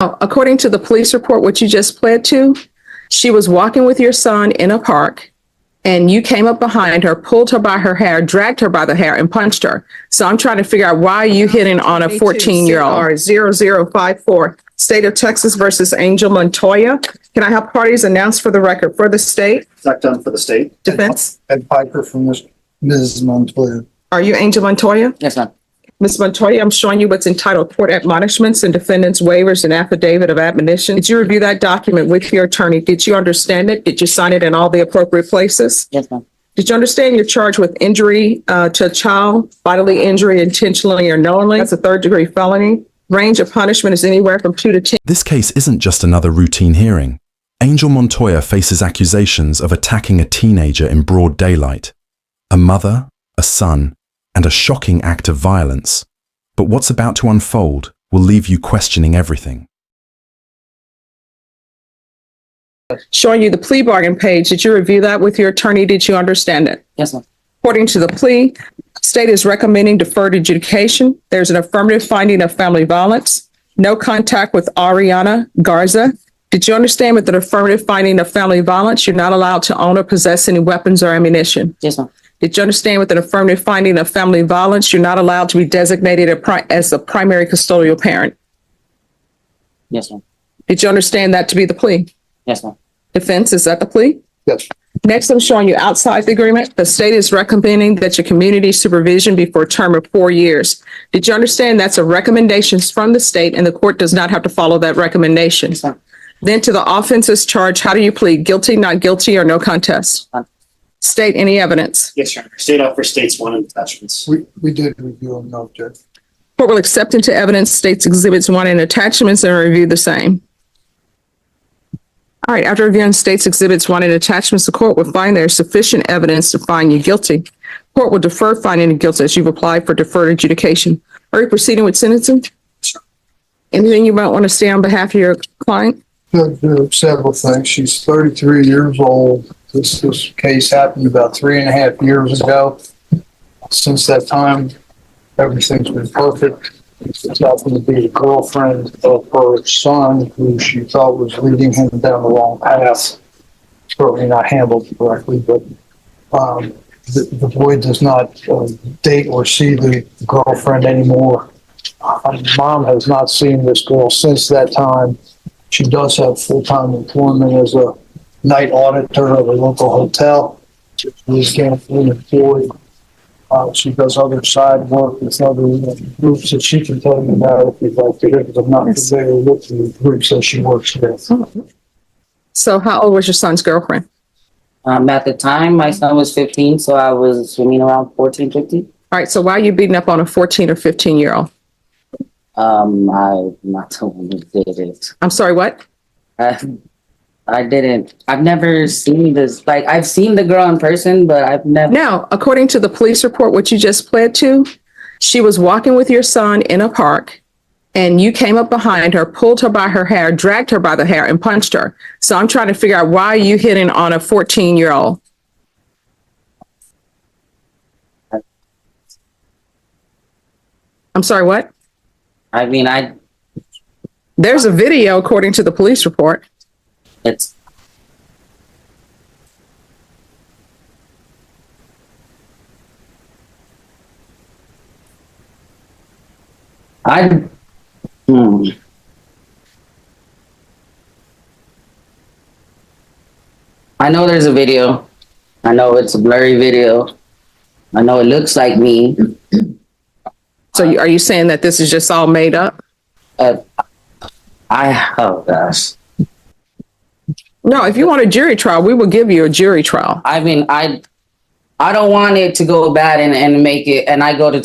According to the police report, what you just pled to, she was walking with your son in a park and you came up behind her, pulled her by her hair, dragged her by the hair and punched her. So I'm trying to figure out why you hitting on a 14-year-old. 0054, State of Texas versus Angel Montoya. Can I have parties announced for the record for the state? Not done for the state. Defense? Ed Piper from Ms. Montoya. Are you Angel Montoya? Yes, ma'am. Ms. Montoya, I'm showing you what's entitled Court Admonishments and Defendant's Waivers and Affidavit of Admonition. Did you review that document with your attorney? Did you understand it? Did you sign it in all the appropriate places? Yes, ma'am. Did you understand you're charged with injury to a child, bodily injury intentionally or knowingly? That's a third-degree felony. Range of punishment is anywhere from 2 to 10. This case isn't just another routine hearing. Angel Montoya faces accusations of attacking a teenager in broad daylight. A mother, a son, and a shocking act of violence. But what's about to unfold will leave you questioning everything. Showing you the plea bargain page. Did you review that with your attorney? Did you understand it? Yes, ma'am. According to the plea, state is recommending deferred adjudication. There's an affirmative finding of family violence. No contact with Ariana Garza. Did you understand with an affirmative finding of family violence, you're not allowed to own or possess any weapons or ammunition? Yes, ma'am. Did you understand with an affirmative finding of family violence, you're not allowed to be designated as a primary custodial parent? Yes, ma'am. Did you understand that to be the plea? Yes, ma'am. Defense, is that the plea? Yes. Next, I'm showing you outside the agreement. The state is recommending that your community supervision be for a term of 4 years. Did you understand that's a recommendation from the state and the court does not have to follow that recommendation? Yes, ma'am. Then to the offenses charge, how do you plead? Guilty, not guilty, or no contest? State any evidence. Yes, Your Honor. State offer states 1 and attachments. We did review them, no objection. Court will accept into evidence states exhibits 1 and attachments and review the same. All right, after reviewing states exhibits 1 and attachments, the court will find there is sufficient evidence to find you guilty. Court will defer finding you guilty as you've applied for deferred adjudication. Are you proceeding with sentencing? Sure. Anything you might want to say on behalf of your client? Several things. She's 33 years old. This case happened about 3.5 years ago. Since that time, everything's been perfect. It's happened to be the girlfriend of her son, who she thought was leading him down the wrong path. Certainly not handled correctly, but the boy does not date or see the girlfriend anymore. Mom has not seen this girl since that time. She does have full-time employment as a night auditor of a local hotel. She's gainfully employed. She does other side work with other groups that she can tell you about if you'd like to hear, because I'm not familiar with the groups that she works with. So how old was your son's girlfriend? At the time, my son was 15, so I was around 14, 15. All right, so why are you beating up on a 14 or 15-year-old? I'm not the one who did it. I'm sorry, what? I didn't. I've never seen this. Like, I've seen the girl in person, but I've never. Now, according to the police report, what you just pled to, she was walking with your son in a park and you came up behind her, pulled her by her hair, dragged her by the hair and punched her. So I'm trying to figure out why you hitting on a 14-year-old. I'm sorry, what? I mean, There's a video according to the police report. it's. I know there's a video. I know it's a blurry video. I know it looks like me. So are you saying that this is just all made up? Oh gosh. No, if you want a jury trial, we will give you a jury trial. I mean, I don't want it to go bad and make it, and I go to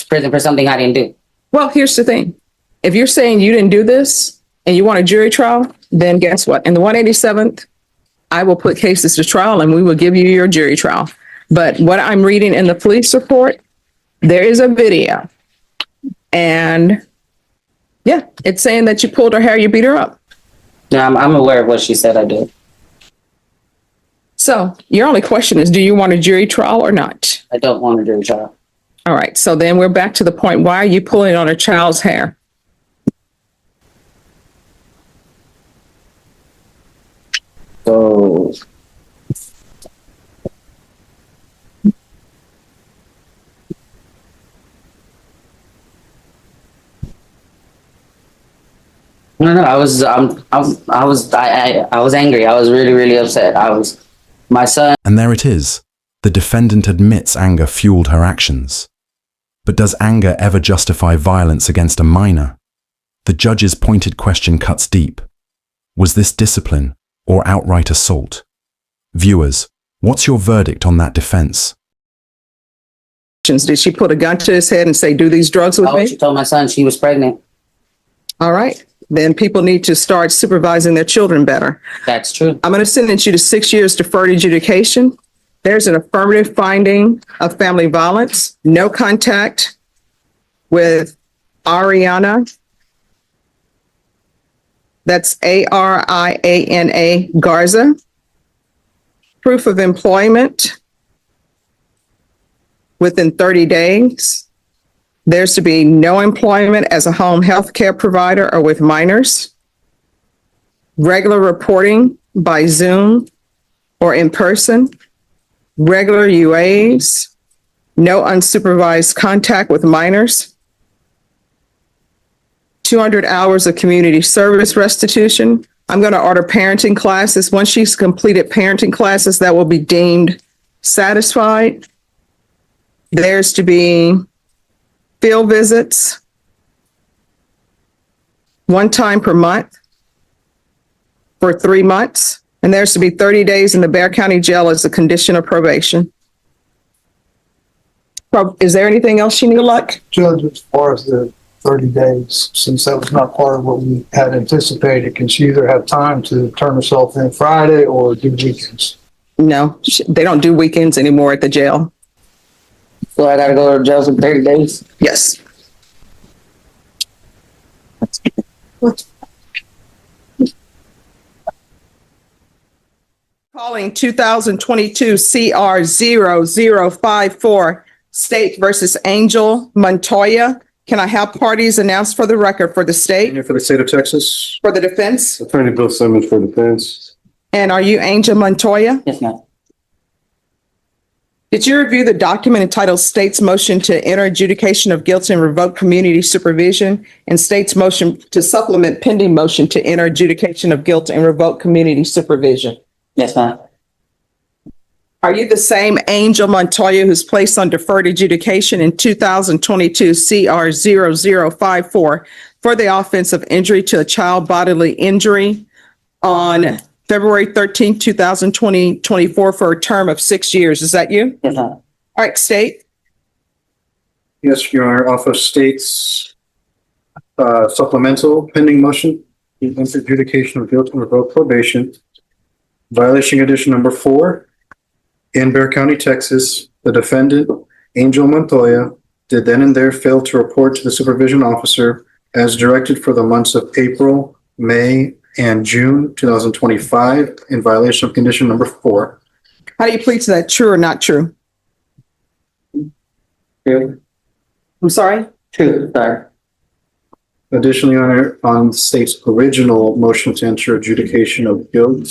prison for something I didn't do. Well, here's the thing. If you're saying you didn't do this and you want a jury trial, then guess what? In the 187th, I will put cases to trial and we will give you your jury trial. But what I'm reading in the police report, there is a video. And yeah, it's saying that you pulled her hair, you beat her up. Yeah, I'm aware of what she said I did. So your only question is, do you want a jury trial or not? I don't want a jury trial. All right. So then we're back to the point. Why are you pulling on a child's hair? So no, I was I was angry. I was really, really upset. My son. And there it is. The defendant admits anger fueled her actions. But does anger ever justify violence against a minor? The judge's pointed question cuts deep. Was this discipline or outright assault? Viewers, what's your verdict on that defense? Did she put a gun to his head and say, do these drugs with She me? told my son she was pregnant. All right. Then people need to start supervising their children better. That's true. I'm going to sentence you to 6 years deferred adjudication. There's an affirmative finding of family violence, no contact with Ariana. That's Ariana Garza. Proof of employment within 30 days. There's to be no employment as a home health care provider or with minors. Regular reporting by Zoom or in person. Regular UAs. No unsupervised contact with minors. 200 hours of community service restitution. I'm going to order parenting classes. Once she's completed parenting classes, that will be deemed satisfied. There's to be field visits, one time per month for 3 months. And there's to be 30 days in the Bexar County Jail as a condition of probation. Is there anything else she need to look? Judge, as far as the 30 days, since that was not part of what we had anticipated, can she either have time to turn herself in Friday or do weekends? No, they don't do weekends anymore at the jail. So I gotta go to jail for 30 days. Yes. Calling 2022 CR 0054, State versus Angel Montoya. Can I have parties announced for the record for the state, For the state of Texas, for the defense? Attorney Bill Simmons for defense. And are you Angel Montoya? Yes, ma'am. Did you review the document entitled State's Motion to Enter Adjudication of Guilt and Revoke Community Supervision and State's Motion to Supplement Pending Motion to Enter Adjudication of Guilt and Revoke Community Supervision? Yes, ma'am. Are you the same Angel Montoya who's placed on deferred adjudication in 2022 CR 0054 for the offense of injury to a child bodily injury on February 13th, 2024 for a term of 6 years? Is that you? Yes, ma'am. All right, state. Yes, Your Honor, off of state's supplemental pending motion, against adjudication of guilt and revoke probation. Violation condition number 4. In Bexar County, Texas, the defendant, Angel Montoya, did then and there fail to report to the supervision officer as directed for the months of April, May, and June 2025 in violation of condition number 4. How do you plead to that? True or not true? True. I'm sorry? True, sorry. Additionally, Your Honor, on the state's original motion to enter adjudication of guilt,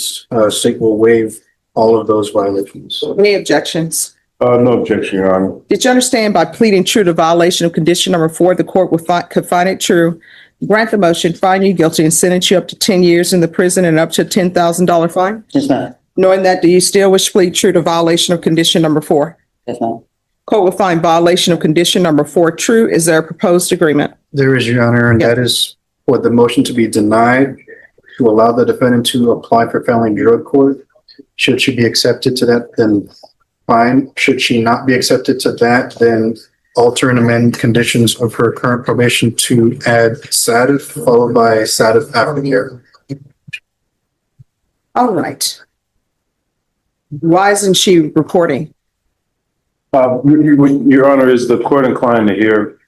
state will waive all of those violations. Any objections? No objection, Your Honor. Did you understand by pleading true to violation of condition number 4, the court could find it true, grant the motion, find you guilty, and sentence you up to 10 years in the prison and up to a $10,000 fine? Yes, ma'am. Knowing that, do you still wish to plead true to violation of condition number 4? Yes, ma'am. Court will find violation of condition number 4 true. Is there a proposed agreement? There is, Your Honor, and Yeah. that is for the motion to be denied to allow the defendant to apply for felony drug court. Should she be accepted to that, then fine. Should she not be accepted to that, then alter and amend conditions of her current probation to add SATIF followed by SATIF aftercare. All right. Why isn't she reporting? Your Honor, is the court inclined to hear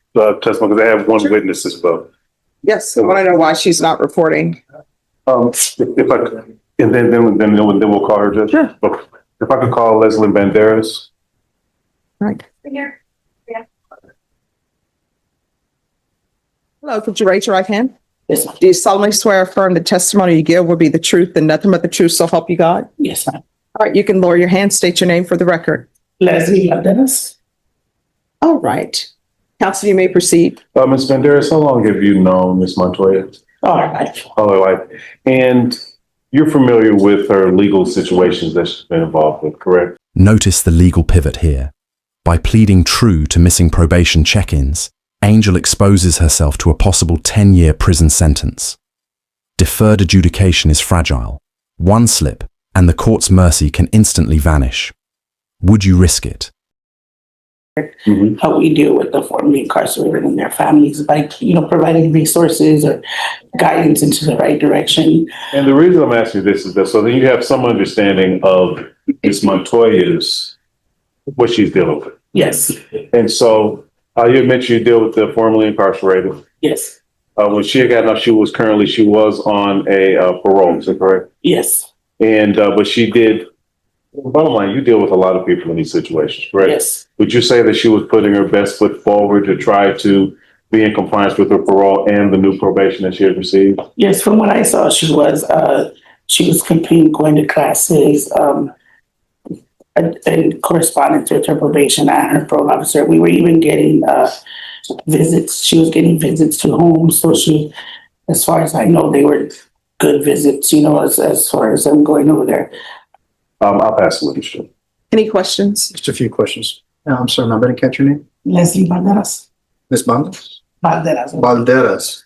testimony? Because they have one witness as well. Yes, I want to know why she's not reporting. If I could, and then we'll call her, Judge. Sure. Okay. If I could call Leslie Banderas. Right. Hello, could you raise your right hand? Yes, ma'am. Do you solemnly swear or affirm the testimony you give will be the truth and nothing but the truth, so help you God? Yes, ma'am. All right, you can lower your hand, state your name for the record. Leslie Valderas. All right. Counsel, you may proceed. Ms. Banderas, how long have you known Ms. Montoya? All right. All her life. And you're familiar with her legal situations that she's been involved with, correct? Notice the legal pivot here. By pleading true to missing probation check-ins, Angel exposes herself to a possible 10-year prison sentence. Deferred adjudication is fragile. One slip, and the court's mercy can instantly vanish. Would you risk it? How we deal with the formerly incarcerated and their families by, providing resources or guidance into the right direction. And the reason I'm asking this is that so that you have some understanding of Ms. Montoya's, what she's dealing with. Yes, And so you had mentioned you deal with the formerly incarcerated. yes, When she had gotten up, she was on a parole, is that correct? yes, And but she did. Bottom line, you deal with a lot of people in these situations, correct? yes, Would you say that she was putting her best foot forward to try to be in compliance with her parole and the new probation that she had received? yes. From what I saw, she was completing, going to classes, and correspondence with her probation and her parole officer. We were even getting visits. She was getting visits to homes. So she, as far as I know, they were good visits, as far as I'm going over there. I'll pass the leadership. Any questions? Just a few questions. I'm sorry, I didn't catch your name. Leslie Valderas. Ms. Banderas? Valderas. Valderas.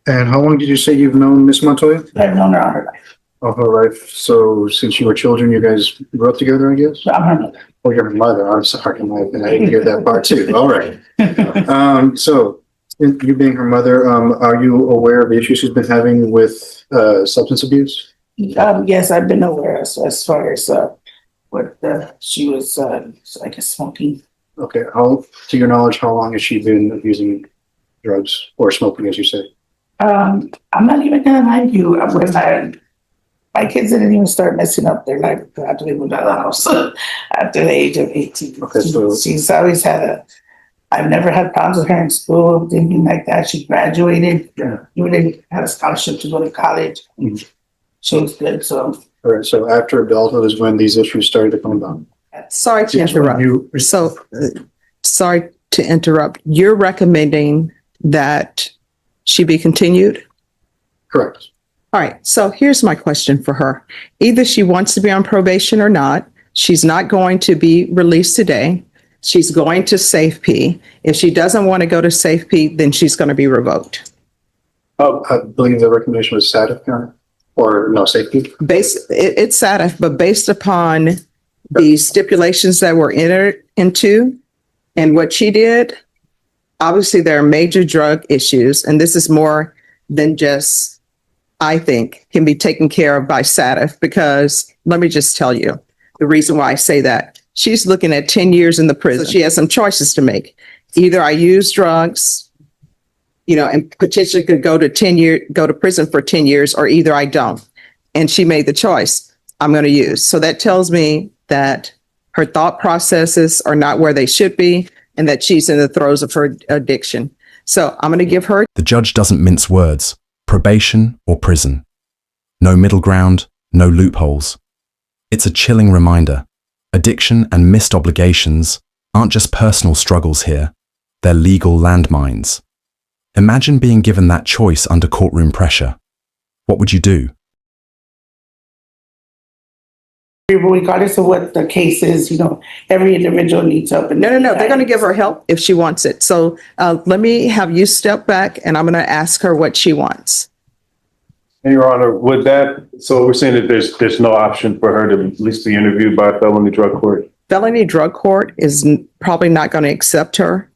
And how long did you say you've known Ms. Montoya? I've known her all her life. All her life. So since you were children, you guys grew up together, I guess? I'm her mother. Oh, you're her mother. I'm sorry. I didn't hear that part too. All right. So you being her mother, are you aware of the issues she's been having with substance abuse? Yes, I've been aware as far as what she was, I guess, smoking. Okay. How, to your knowledge, how long has she been abusing drugs or smoking, as you say? I'm not even gonna lie to you. When my kids didn't even start messing up their life after they moved out of the house after the age of 18. Okay, so- She's always I've never had problems with her in school, anything like that. She graduated, Yeah. even had a scholarship to go to college. Mhm. She was good, so. All right. So after adulthood is when these issues started to come down. Sorry to interrupt. Sorry to interrupt. You're recommending that she be continued? Correct. All right. So here's my question for her. Either she wants to be on probation or not. She's not going to be released today. She's going to safety. If she doesn't want to go to safety, then she's going to be revoked. I believe the recommendation was SATIF, or no, safety. It's sad, but based upon the stipulations that were entered into and what she did, obviously there are major drug issues, and this is more than just, I think, can be taken care of by SATIF, because let me just tell you the reason why I say that. She's looking at 10 years in the prison. She has some choices to make. Either I use drugs, and potentially could go to prison for 10 years, or either I don't. And she made the choice. I'm going to use. So that tells me that her thought processes are not where they should be, and that she's in the throes of her addiction. So I'm going to give her. The judge doesn't mince words. Probation or prison. No middle ground, no loopholes. It's a chilling reminder. Addiction and missed obligations aren't just personal struggles here. They're legal landmines. Imagine being given that choice under courtroom pressure. What would you do? Regardless of what the case is, every individual needs help. No. They're going to give her help if she wants it. So let me have you step back, and I'm going to ask her what she wants. And Your Honor, so we're saying that there's no option for her to at least be interviewed by a felony drug court? Felony drug court is probably not going to accept her.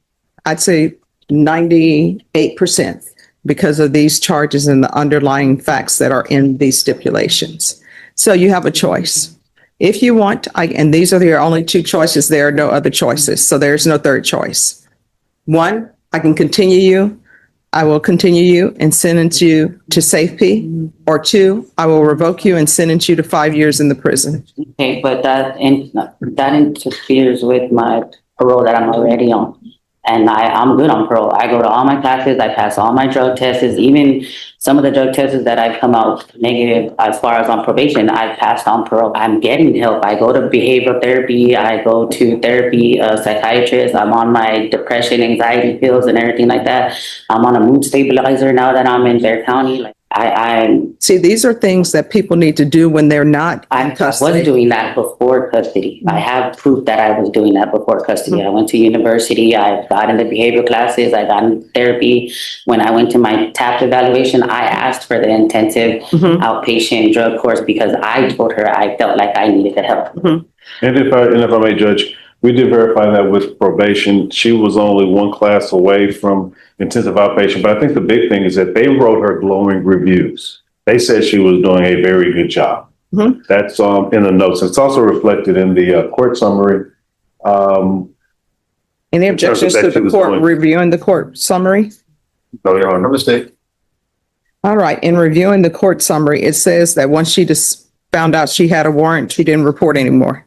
I'd say 98% because of these charges and the underlying facts that are in these stipulations. So you have a choice. If you want, and these are the only two choices, there are no other choices. So there's no third choice. One, I can continue you. I will continue you and sentence you to safety. Or two, I will revoke you and sentence you to 5 years in the prison. Okay, but that interferes with my parole that I'm already on. And I'm good on parole. I go to all my classes. I pass all my drug tests. Even some of the drug tests that I've come out negative as far as on probation, I've passed on parole. I'm getting help. I go to behavioral therapy. I go to therapy, psychiatrist. I'm on my depression, anxiety pills and everything like that. I'm on a mood stabilizer now that I'm in Bear County. Like I'm See, these are things that people need to do when they're not I in was custody. doing that before custody. I have proof that I was doing that before custody. I went to university, I got into behavioral classes, I got into therapy. When I went to my TAP evaluation, I asked for the intensive outpatient drug course because I told her I felt like I needed the help. And if I may, Judge, we did verify that with probation. She was only one class away from intensive outpatient, but I think the big thing is that they wrote her glowing reviews. They said she was doing a very good job. That's in the notes. It's also reflected in the court summary. Any objections to the court reviewing the court summary? No, Your Honor. Mistake. All right, in reviewing the court summary, it says that once she just found out she had a warrant, she didn't report anymore.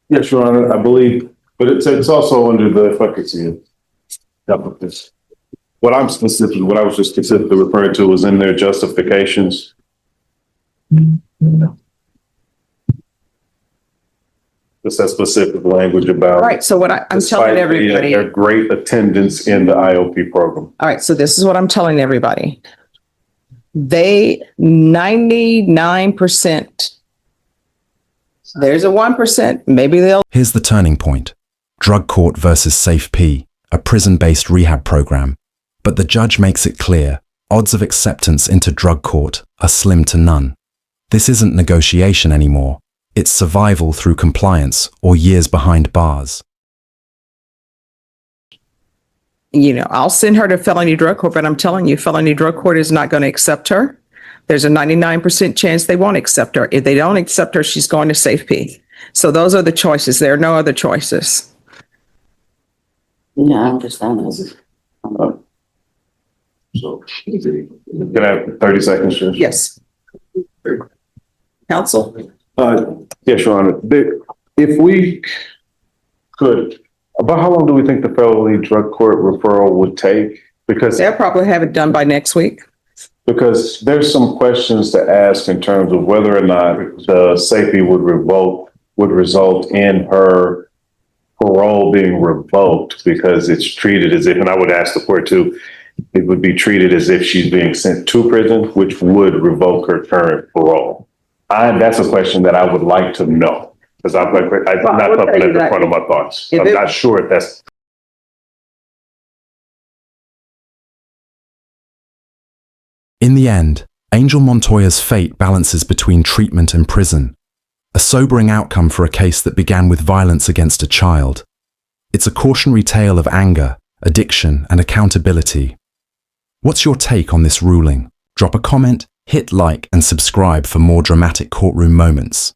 Yes, Your Honor, I believe, but it's also under the, if I could see it. What I was just specifically referring to was in their justifications. Just that specific language about. All right, so what I'm telling everybody. Their great attendance in the IOP program. All right, so this is what I'm telling everybody. They 99%. There's a 1%, maybe they'll. Here's the turning point. Drug court versus Safe P, a prison-based rehab program. But the judge makes it clear, odds of acceptance into drug court are slim to none. This isn't negotiation anymore. It's survival through compliance or years behind bars. You know, I'll send her to felony drug court, but I'm telling you, felony drug court is not going to accept her. There's a 99% chance they won't accept her. If they don't accept her, she's going to Safe P. So those are the choices. There are no other choices. Yeah, I understand this. So, can I have 30 seconds, Judge? Yes. Counsel? Yes, Your Honor. If we could, about how long do we think the felony drug court referral would take? Because They'll probably have it done by next week. Because there's some questions to ask in terms of whether or not the safety would result in her parole being revoked because it's treated as if, and I would ask the court too, it would be treated as if she's being sent to prison, which would revoke her current parole. That's a question that I would like to know because I'm not putting it in front of my thoughts. I'm not sure if that's. In the end, Angel Montoya's fate balances between treatment and prison, a sobering outcome for a case that began with violence against a child. It's a cautionary tale of anger, addiction, and accountability. What's your take on this ruling? Drop a comment, hit like, and subscribe for more dramatic courtroom moments.